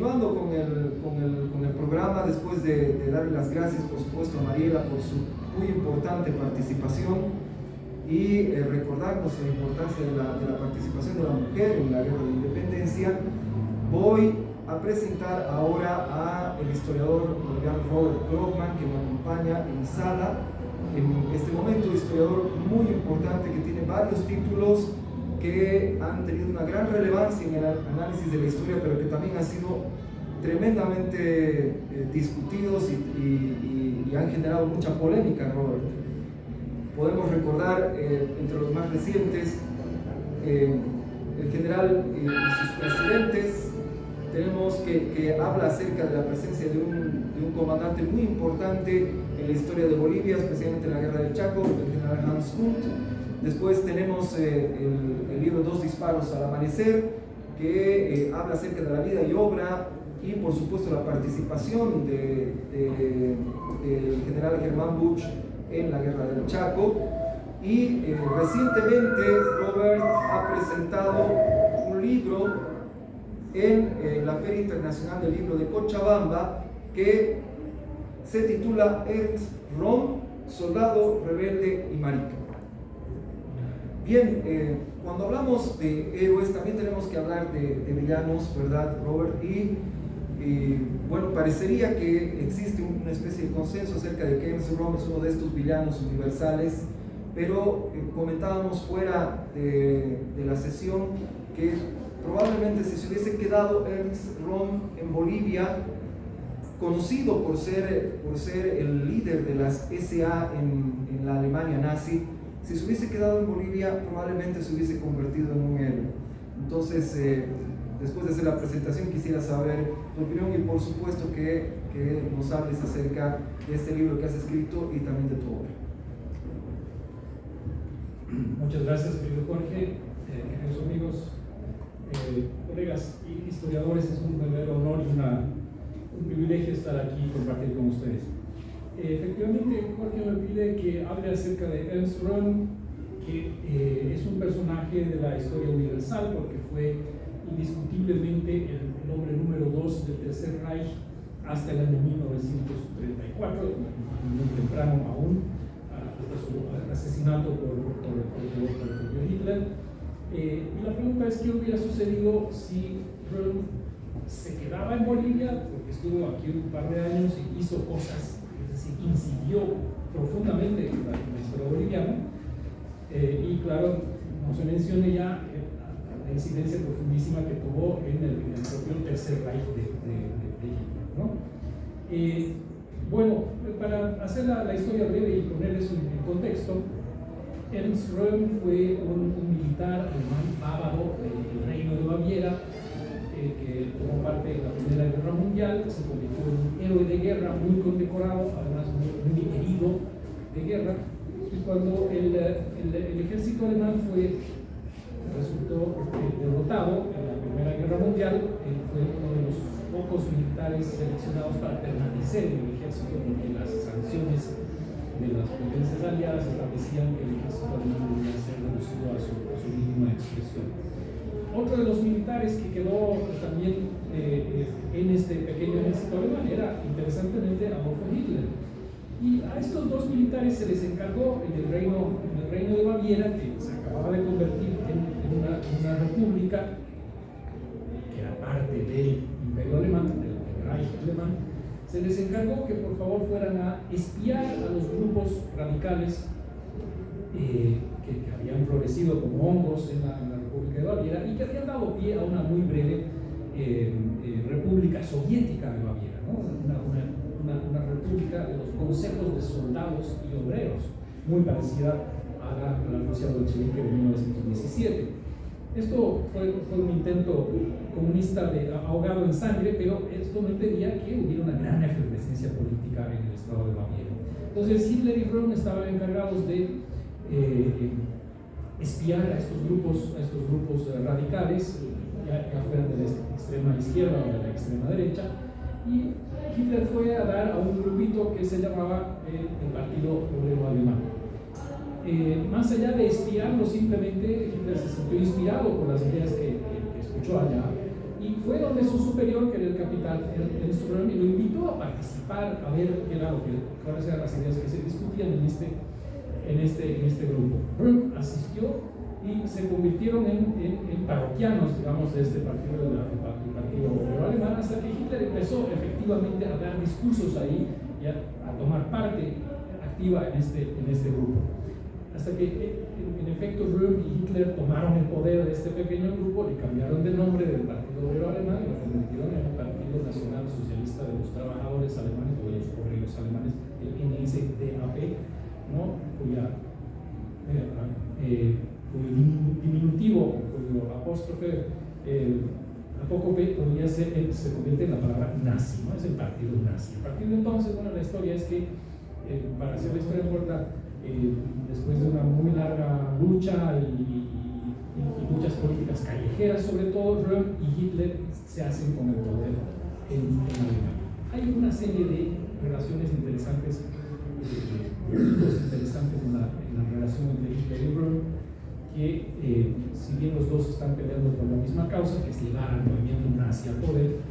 continuando con el programa, después de darle las gracias, por supuesto, a Mariela por su muy importante participación y recordarnos la importancia de la participación de la mujer en la guerra de la independencia, voy a presentar ahora al historiador Robert Krogman, que me acompaña en sala. En este momento, historiador muy importante que tiene varios títulos que han tenido una gran relevancia en el análisis de la historia, pero que también han sido tremendamente discutidos y han generado mucha polémica, Robert. Podemos recordar entre los más recientes el general y sus presidentes. Tenemos que habla acerca de la presencia de un comandante muy importante en la historia de Bolivia, especialmente en la guerra del Chaco, el general Hans Kunt. Después tenemos el libro Dos disparos al amanecer, que habla acerca de la vida y obra y por supuesto la participación del general Germán Busch en la guerra del Chaco. Y recientemente Robert ha presentado un libro en la Feria Internacional del Libro de Cochabamba que se titula Ernst Röhm, soldado, rebelde y marica. Bien, cuando hablamos de héroes también tenemos que hablar de villanos, ¿verdad, Robert? Y bueno, parecería que existe una especie de consenso acerca de que Ernst Röhm es uno de estos villanos universales, pero comentábamos fuera de la sesión que probablemente si se hubiese quedado Ernst Röhm en Bolivia, conocido por ser el líder de las SA en la Alemania nazi, si se hubiese quedado en Bolivia probablemente se hubiese convertido en un héroe. Entonces, después de hacer la presentación quisiera saber tu opinión y por supuesto que nos hables acerca de este libro que has escrito y también de tu obra. Muchas gracias, querido Jorge, queridos amigos, colegas y historiadores. Es un verdadero honor y un privilegio estar aquí y compartir con ustedes. Efectivamente, Jorge me pide que hable acerca de Ernst Röhm, que es un personaje de la historia universal porque fue indiscutiblemente el hombre número 2 del Tercer Reich hasta el año 1934, muy temprano aún, hasta su asesinato por Hitler. Y la pregunta es: ¿qué hubiera sucedido si Röhm se quedaba en Bolivia? Porque estuvo aquí un par de años y hizo cosas, es decir, incidió profundamente en la historia boliviana. Y claro, no se mencione ya la incidencia profundísima que tuvo en el propio Tercer Reich de Hitler, ¿no? Bueno, para hacer la historia breve y poner eso en contexto, Ernst Röhm fue un militar alemán bávaro del Reino de Baviera, que tomó parte en la Primera Guerra Mundial, se convirtió en un héroe de guerra muy condecorado, además muy herido de guerra. Y cuando el ejército alemán resultó derrotado en la Primera Guerra Mundial, fue uno de los pocos militares seleccionados para permanecer en el ejército, porque las sanciones de las potencias aliadas establecían que el ejército alemán debía ser reducido a su mínima expresión. Otro de los militares que quedó también en este pequeño ejército alemán era, interesantemente, Adolf Hitler. Y a estos dos militares se les encargó en el reino de Baviera, que se acababa de convertir en una república que era parte del Imperio Alemán, del Reich alemán. Se les encargó que por favor fueran a espiar a los grupos radicales que habían florecido como hongos en la República de Baviera y que habían dado pie a una muy breve República Soviética de Baviera, ¿no? Una república de los consejos de soldados y obreros, muy parecida a la Rusia bolchevique de 1917. Esto fue un intento comunista ahogado en sangre, pero esto no impedía que hubiera una gran efervescencia política en el estado de Baviera. Entonces Hitler y Röhm estaban encargados de espiar a estos grupos radicales, ya fueran de la extrema izquierda o de la extrema derecha, y Hitler fue a dar a un grupito que se llamaba el Partido Obrero Alemán. Más allá de espiarlo, simplemente Hitler se sintió inspirado por las ideas que escuchó allá Y fue donde su superior, que era el capitán Ernst Röhm, lo invitó a participar, a ver qué era lo que, cuáles eran las ideas que se discutían en este grupo. Röhm asistió y se convirtieron en parroquianos, digamos, de este partido, del Partido Obrero Alemán, hasta que Hitler empezó efectivamente a dar discursos ahí y a tomar parte activa en este grupo. Hasta que, en efecto, Röhm y Hitler tomaron el poder de este pequeño grupo, le cambiaron de nombre del Partido Obrero Alemán y lo convirtieron en el Partido Nacional Socialista de los Trabajadores Alemanes o de los Obreros Alemanes, el NSDAP, ¿no? cuyo diminutivo, cuyo apóstrofe apócope se convierte en la palabra nazi, ¿no? Es el partido nazi. A partir de entonces, bueno, la historia es que, para hacer la historia corta, después de una muy larga lucha y muchas políticas callejeras, sobre todo, Röhm y Hitler se hacen con el poder en Alemania. Hay una serie de relaciones interesantes, en la relación entre Hitler y Röhm, que si bien los dos están peleando por la misma causa, que es llevar al movimiento nazi al poder,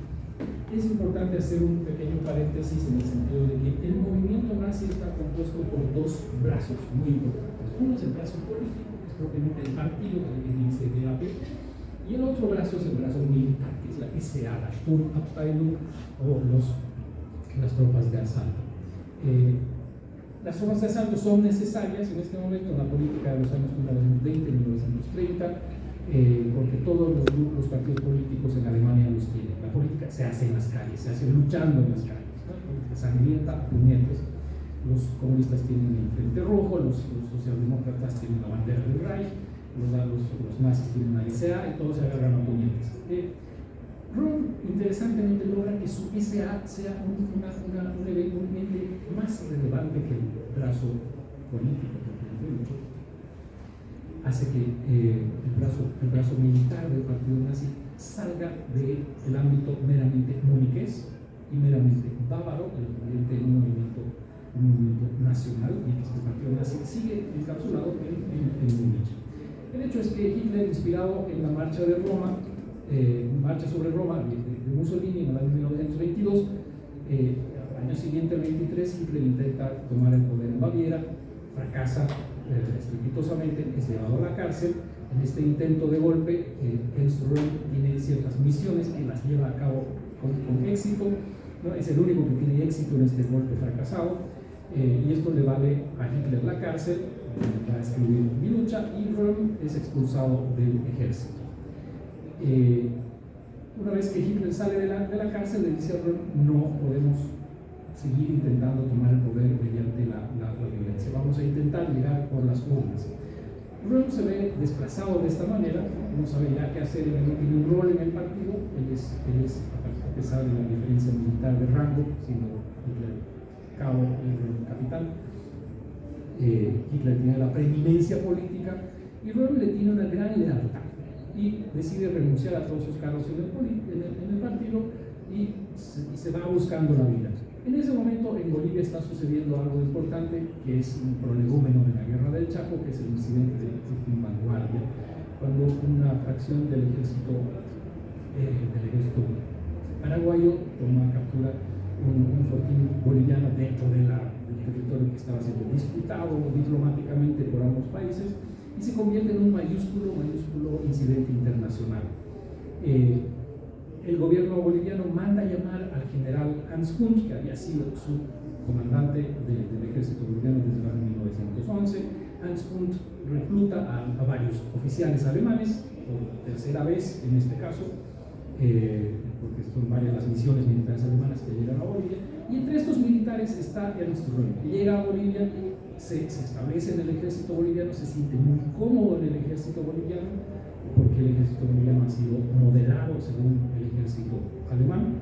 es importante hacer un pequeño paréntesis en el sentido de que el movimiento nazi está compuesto por dos brazos muy importantes. Uno es el brazo político, que es propiamente el partido, que es el NSDAP, y el otro brazo es el brazo militar, que es la SA, la Sturmabteilung, o las tropas de asalto. Las tropas de asalto son necesarias en este momento en la política de los años 1920 y 1930, porque todos los partidos políticos en Alemania los tienen. La política se hace en las calles, se hace luchando en las calles, ¿no? La política sangrienta, puñetes. Los comunistas tienen el Frente Rojo, los socialdemócratas tienen la bandera del Reich, los nazis tienen la SA y todos se agarran a puñetes. Röhm, interesantemente, logra que su SA sea un ente más relevante que el brazo político, hace que el brazo militar del partido nazi salga del ámbito meramente muniqués y meramente bávaro, el convierte en un movimiento nacional, mientras que el partido nazi sigue encapsulado en Múnich. El hecho es que Hitler, inspirado en la marcha de Roma, marcha sobre Roma de Mussolini en el año 1922, al año siguiente, el 23, Hitler intenta tomar el poder en Baviera, fracasa estrepitosamente, es llevado a la cárcel. En este intento de golpe, Ernst Röhm tiene ciertas misiones que las lleva a cabo con éxito, ¿no? Es el único que tiene éxito en este golpe fracasado, y esto le vale a Hitler la cárcel, va a escribir Mi lucha, y Röhm es expulsado del ejército. Una vez que Hitler sale de la cárcel, le dice a Röhm: no podemos seguir intentando tomar el poder mediante la violencia, vamos a intentar llegar por las urnas. Röhm se ve desplazado de esta manera, no sabe ya qué hacer, no tiene un rol en el partido, él es, a pesar de la diferencia militar de rango, siendo Hitler cabo y Röhm capitán, Hitler tiene la preeminencia política y Röhm le tiene una gran lealtad y decide renunciar a todos sus cargos en el partido y se va buscando la vida. En ese momento en Bolivia está sucediendo algo importante, que es un prolegómeno de la Guerra del Chaco, que es el incidente de Vanguardia, cuando una fracción del ejército paraguayo captura un fortín boliviano dentro del territorio que estaba siendo disputado diplomáticamente por ambos países, y se convierte en un mayúsculo incidente internacional. El gobierno boliviano manda llamar al general Hans Kunt, que había sido su comandante del ejército boliviano desde el año 1911. Hans Kunt recluta a varios oficiales alemanes, por tercera vez en este caso, porque son varias las misiones militares alemanas que llegan a Bolivia, y entre estos militares está Ernst Röhm, que llega a Bolivia, se establece en el ejército boliviano, se siente muy cómodo en el ejército boliviano, porque el ejército boliviano ha sido modelado según el ejército alemán,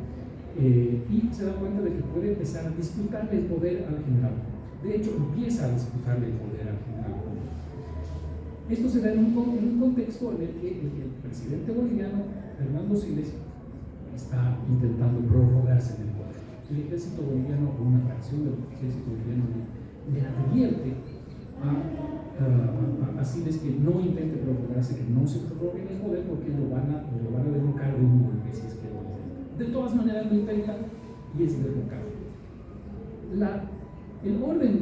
y se da cuenta de que puede empezar a disputarle el poder al general. De hecho, empieza a disputarle el poder al general. Esto se da en un contexto en el que el presidente boliviano, Fernando Siles, está intentando prorrogarse en el poder. El ejército boliviano, o una fracción del ejército boliviano, le advierte a Siles que no intente prolongarse, que no se prorrogue en el poder, porque lo van a derrocar de un golpe si es que lo intenta. De todas maneras lo intenta y es derrocado. El orden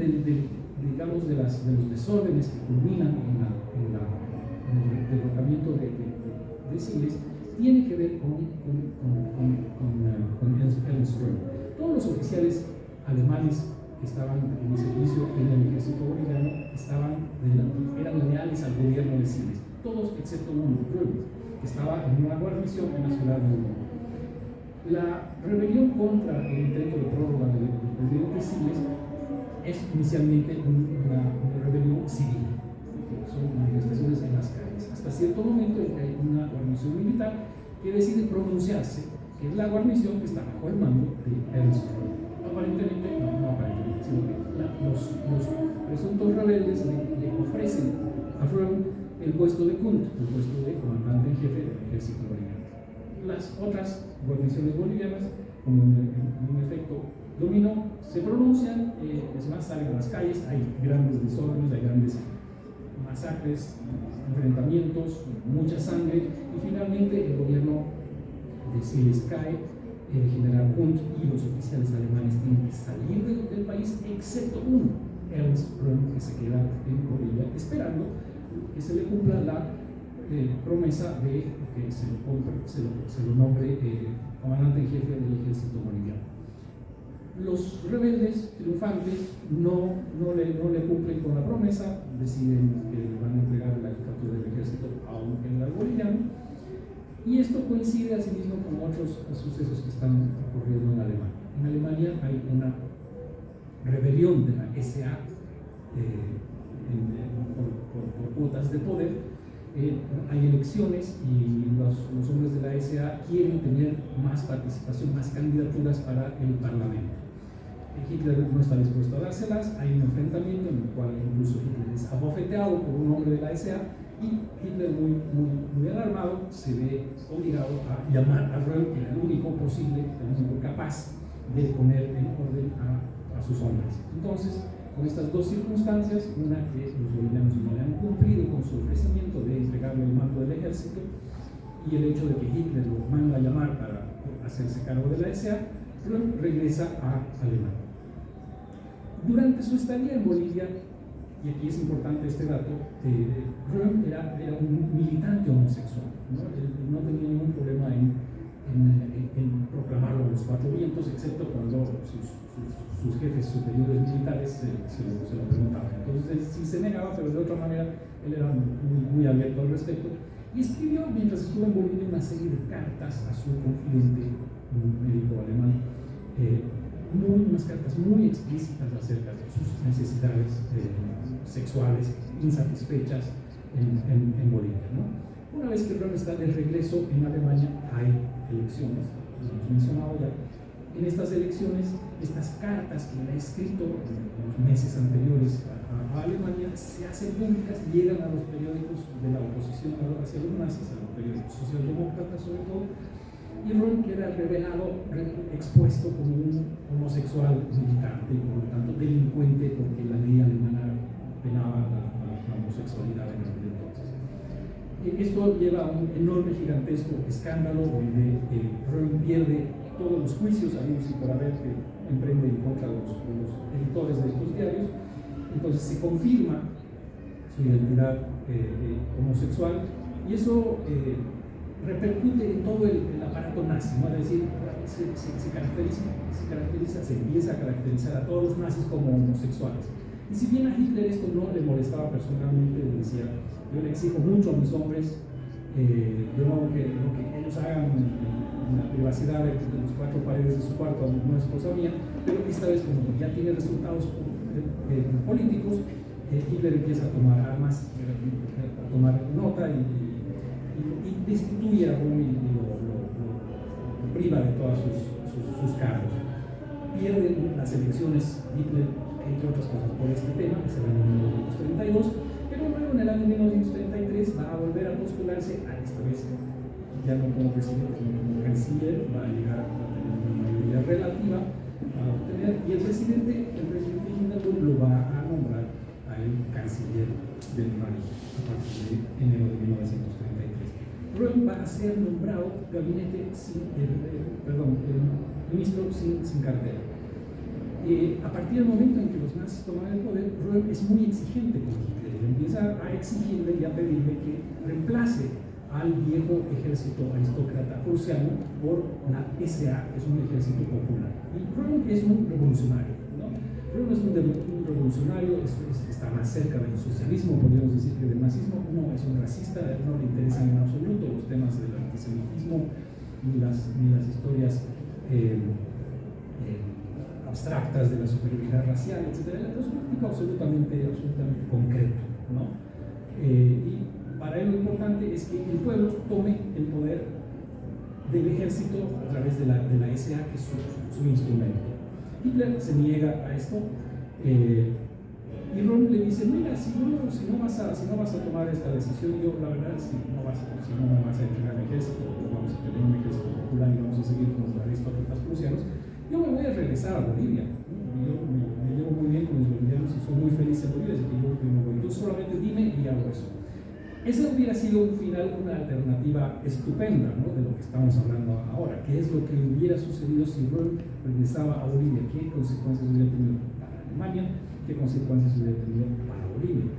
digamos, de los desórdenes que culminan en el derrocamiento de Siles tiene que ver con Ernst Röhm. Todos los oficiales alemanes que estaban en el servicio en el ejército boliviano eran leales al gobierno de Siles, todos excepto uno, Röhm, que estaba en una guarnición en la ciudad de Lima. La rebelión contra el intento de prórroga del presidente Siles es inicialmente una rebelión civil, son manifestaciones en las calles, hasta cierto momento en que hay una guarnición militar que decide pronunciarse, que es la guarnición que está bajo el mando de Ernst Röhm. Aparentemente, no aparentemente, sino que los presuntos rebeldes le ofrecen a Röhm el puesto de Kunt, el puesto de comandante en jefe del ejército boliviano. Las otras guarniciones bolivianas, como en efecto dominó, se pronuncian, es más, salen a las calles, hay grandes desórdenes, hay grandes masacres, enfrentamientos, mucha sangre, y finalmente el gobierno de Siles cae, el general Kunt y los oficiales alemanes tienen que salir del país, excepto uno, Ernst Röhm, que se queda en Bolivia esperando que se le cumpla la promesa de que se lo nombre comandante en jefe del ejército boliviano. Los rebeldes triunfantes no le cumplen con la promesa, deciden que le van a entregar la jefatura del ejército a un general boliviano, y esto coincide asimismo con otros sucesos que están ocurriendo en Alemania. En Alemania hay una rebelión de la SA por cuotas de poder. Hay elecciones y los hombres de la SA quieren tener más participación, más candidaturas para el Parlamento. Hitler no está dispuesto a dárselas, hay un enfrentamiento en el cual incluso Hitler es abofeteado por un hombre de la SA, y Hitler, muy alarmado, se ve obligado a llamar a Röhm, que era el único posible, el único capaz de poner en orden a sus hombres. Entonces, con estas dos circunstancias, una que los bolivianos no le han cumplido con su ofrecimiento de entregarle el mando del ejército, y el hecho de que Hitler lo manda a llamar para hacerse cargo de la SA, Röhm regresa a Alemania. Durante su estadía en Bolivia, y aquí es importante este dato, Röhm era un militante homosexual, ¿no? Él no tenía ningún problema en proclamarlo a los cuatro vientos, excepto cuando sus jefes superiores militares se lo preguntaban. Entonces sí se negaba, pero de otra manera él era muy abierto al respecto, y escribió mientras estuvo en Bolivia una serie de cartas a su confidente, un médico alemán, unas cartas muy explícitas acerca de sus necesidades sexuales insatisfechas en Bolivia, ¿no? Una vez que Röhm está de regreso en Alemania, hay elecciones, lo hemos mencionado ya. En estas elecciones, estas cartas que él ha escrito en los meses anteriores a Alemania se hacen públicas, llegan a los periódicos de la oposición hacia los nazis, a los periódicos socialdemócratas sobre todo, y Röhm queda revelado, expuesto como un homosexual militante y por lo tanto delincuente, porque la ley alemana penaba la homosexualidad en aquel entonces. Esto lleva a un enorme, gigantesco escándalo donde Röhm pierde todos los juicios habidos y por haber que emprende en contra de los editores de estos diarios. Entonces se confirma su identidad homosexual, y eso repercute en todo el aparato nazi, ¿no? Es decir, se empieza a caracterizar a todos los nazis como homosexuales. Y si bien a Hitler esto no le molestaba personalmente, él decía: yo le exijo mucho a mis hombres, de modo que lo que ellos hagan en la privacidad de las cuatro paredes de su cuarto no es cosa mía, pero esta vez, como ya tiene resultados políticos, Hitler empieza a tomar armas, a tomar nota y destituye a Röhm y lo priva de todos sus cargos. Pierde las elecciones Hitler, entre otras cosas, por este tema, que es el año 1932, pero luego en el año 1933 va a volver a postularse, a esta vez ya no como presidente, sino como canciller, va a llegar a tener una mayoría relativa a obtener, y el presidente Hindenburg lo va a nombrar a él el canciller del Reich a partir de enero de 1933. Röhm va a ser nombrado ministro sin cartera. A partir del momento en que los nazis toman el poder, Röhm es muy exigente con Hitler y empieza a exigirle y a pedirle que reemplace al viejo ejército aristócrata prusiano por la SA, que es un ejército popular. Y Röhm es un revolucionario, ¿no? Röhm es un revolucionario, está más cerca del socialismo, podríamos decir, que del nazismo. No es un racista, no le interesan en absoluto los temas del antisemitismo ni las historias abstractas de la superioridad racial, etc. Es un tipo absolutamente concreto, ¿no? Y para él lo importante es que el pueblo tome el poder del ejército a través de la SA, que es su instrumento. Hitler se niega a esto y Röhm le dice: mira, si no vas a tomar esta decisión, yo la verdad, si no me vas a entregar el ejército, vamos a tener un ejército popular y vamos a seguir con los aristócratas prusianos, yo me voy a regresar a Bolivia. Yo me llevo muy bien con los bolivianos y soy muy feliz en Bolivia, así que yo me voy. Tú solamente dime y hago eso. Esa hubiera sido un final, una alternativa estupenda, ¿no?, de lo que estamos hablando ahora. ¿Qué es lo que hubiera sucedido si Röhm regresaba a Bolivia? ¿Qué consecuencias hubiera tenido para Alemania? ¿Qué consecuencias hubiera tenido para Bolivia?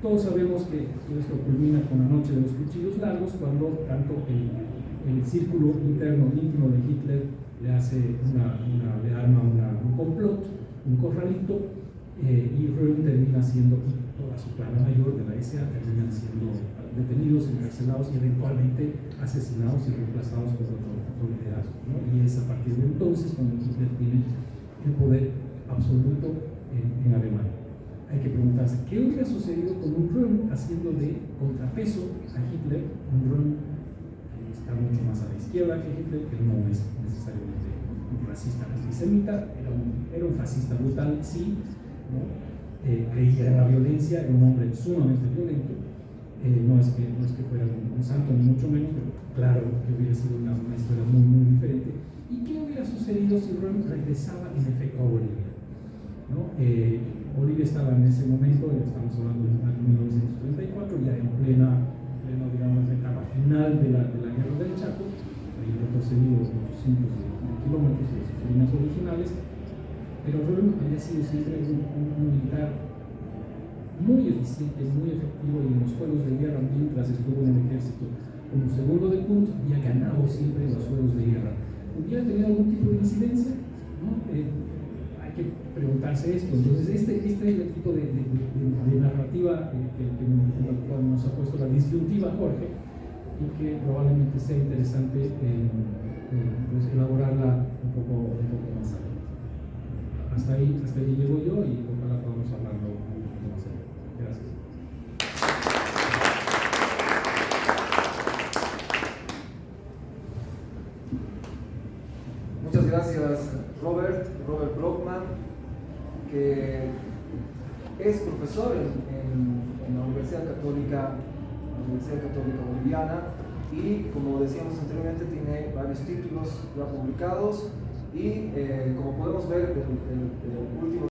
Todos sabemos que todo esto culmina con la noche de los cuchillos largos, cuando tanto el círculo interno íntimo de Hitler le arma un complot, un corralito, y Röhm termina siendo, toda su plana mayor de la SA, terminan siendo detenidos, encarcelados y eventualmente asesinados y reemplazados por otro liderazgo, ¿no? Y es a partir de entonces cuando Hitler tiene el poder absoluto en Alemania. Hay que preguntarse qué hubiera sucedido con un Röhm haciendo de contrapeso a Hitler, un Röhm que está mucho más a la izquierda que Hitler, que no es necesariamente un racista antisemita, era un fascista brutal, sí, ¿no? Creía en la violencia, era un hombre sumamente violento. No es que fuera un santo, ni mucho menos, pero claro que hubiera sido una historia muy, muy diferente. ¿Y qué hubiera sucedido si Röhm regresaba en efecto a Bolivia? ¿No? Bolivia estaba en ese momento, estamos hablando del año 1934, ya en plena digamos, etapa final de la guerra del Chaco, ahí retrocedido muchos cientos de kilómetros de sus líneas originales, pero Röhm había sido siempre un militar muy eficiente, muy efectivo, y en los juegos de guerra, mientras estuvo en el ejército como segundo de Kunt, había ganado siempre los juegos de guerra. ¿Hubiera tenido algún tipo de incidencia? ¿No? Hay que preguntarse esto. Entonces, este es el tipo de narrativa en la cual nos ha puesto la disyuntiva Jorge, y que probablemente sea interesante pues, elaborarla un poco más adelante. Hasta ahí llego yo, y ojalá podamos hablarlo un poquito más adelante. Gracias. Muchas gracias, Robert Brockman, que es profesor en la Universidad Católica Boliviana, y como decíamos anteriormente, tiene varios títulos ya publicados, y como podemos ver, el último